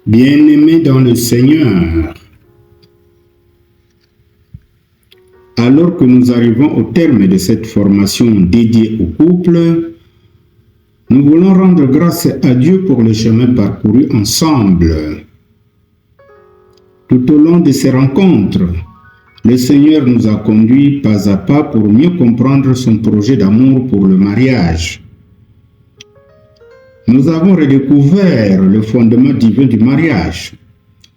Bien-aimés dans le Seigneur, alors que nous arrivons au terme de cette formation dédiée au couple, nous voulons rendre grâce à Dieu pour le chemin parcouru ensemble. Tout au long de ces rencontres, le Seigneur nous a conduits pas à pas pour mieux comprendre son projet d'amour pour le mariage. Nous avons redécouvert le fondement divin du mariage,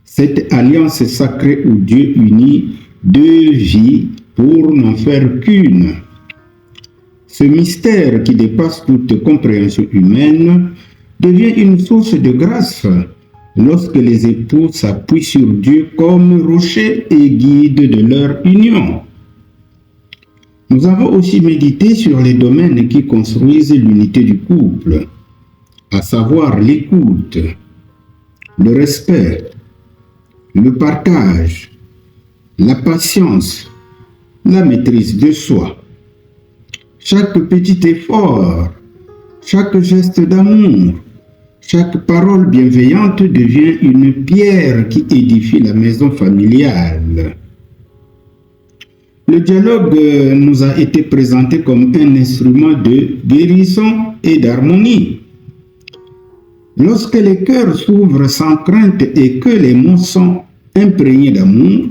cette alliance sacrée où Dieu unit deux vies pour n'en faire qu'une. Ce mystère qui dépasse toute compréhension humaine devient une source de grâce lorsque les époux s'appuient sur Dieu comme rocher et guide de leur union. Nous avons aussi médité sur les domaines qui construisent l'unité du couple, à savoir l'écoute, le respect, le partage, la patience, la maîtrise de soi. Chaque petit effort, chaque geste d'amour, chaque parole bienveillante devient une pierre qui édifie la maison familiale. Le dialogue nous a été présenté comme un instrument de guérison et d'harmonie. Lorsque les cœurs s'ouvrent sans crainte et que les mots sont imprégnés d'amour,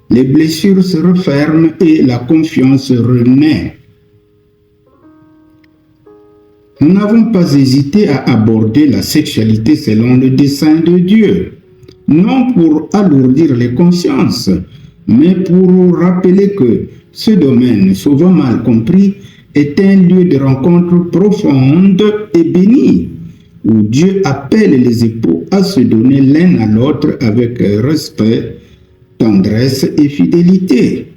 les blessures se referment et la confiance renaît. Nous n'avons pas hésité à aborder la sexualité selon le dessein de Dieu, non pour alourdir les consciences, mais pour rappeler que ce domaine, souvent mal compris, est un lieu de rencontre profonde et bénie, où Dieu appelle les époux à se donner l'un à l'autre avec respect, tendresse et fidélité.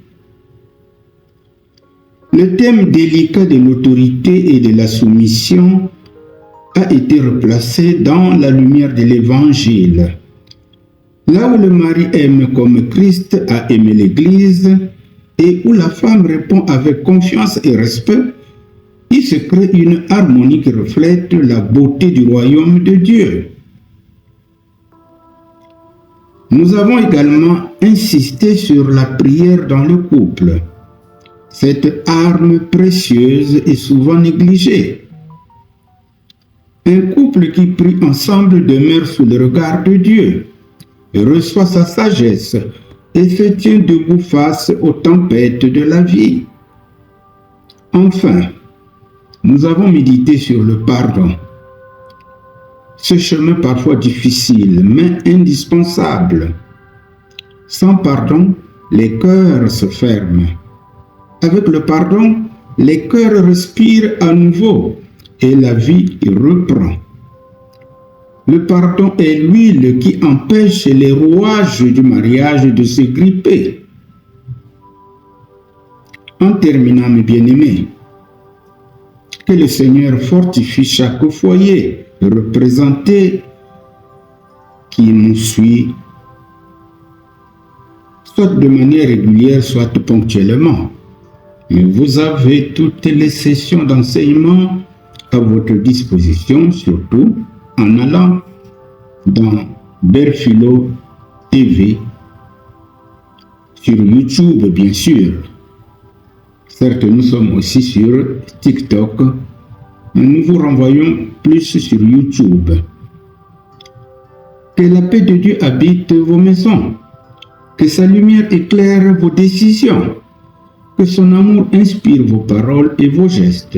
Le thème délicat de l'autorité et de la soumission a été replacé dans la lumière de l'Évangile. Là où le mari aime comme Christ a aimé l'Église et où la femme répond avec confiance et respect, il se crée une harmonie qui reflète la beauté du royaume de Dieu. Nous avons également insisté sur la prière dans le couple. Cette arme précieuse est souvent négligée. Un couple qui prie ensemble demeure sous le regard de Dieu, reçoit sa sagesse et se tient debout face aux tempêtes de la vie. Enfin, nous avons médité sur le pardon. Ce chemin parfois difficile, mais indispensable. Sans pardon, les cœurs se ferment. Avec le pardon, les cœurs respirent à nouveau et la vie reprend. Le pardon est l'huile qui empêche les rouages du mariage de se gripper. En terminant, mes bien-aimés, que le Seigneur fortifie chaque foyer représenté qui nous suit, soit de manière régulière, soit ponctuellement. Mais vous avez toutes les sessions d'enseignement à votre disposition, surtout en allant dans Berphilo TV, sur YouTube bien sûr. Certes, nous sommes aussi sur TikTok, mais nous vous renvoyons plus sur YouTube. Que la paix de Dieu habite vos maisons, que sa lumière éclaire vos décisions, que son amour inspire vos paroles et vos gestes,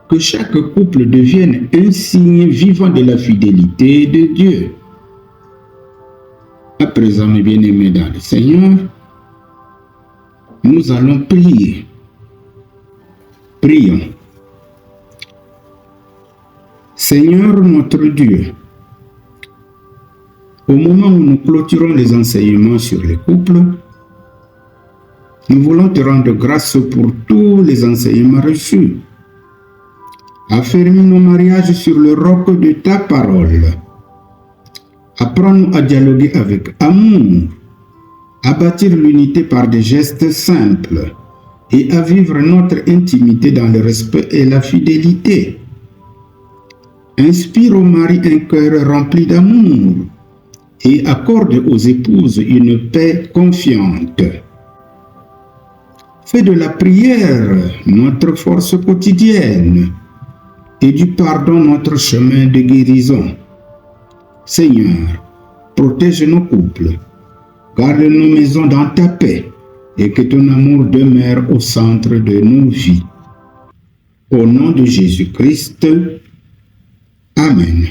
que chaque couple devienne un signe vivant de la fidélité de Dieu. À présent, mes bien-aimés dans le Seigneur, nous allons prier. Prions. Seigneur notre Dieu, au moment où nous clôturons les enseignements sur les couples, nous voulons te rendre grâce pour tous les enseignements reçus. Affermis nos mariages sur le roc de ta parole. Apprends-nous à dialoguer avec amour, à bâtir l'unité par des gestes simples et à vivre notre intimité dans le respect et la fidélité. Inspire au mari un cœur rempli d'amour, et accorde aux épouses une paix confiante. Fais de la prière notre force quotidienne et du pardon notre chemin de guérison. Seigneur, protège nos couples, garde nos maisons dans ta paix et que ton amour demeure au centre de nos vies. Au nom de Jésus-Christ, Amen.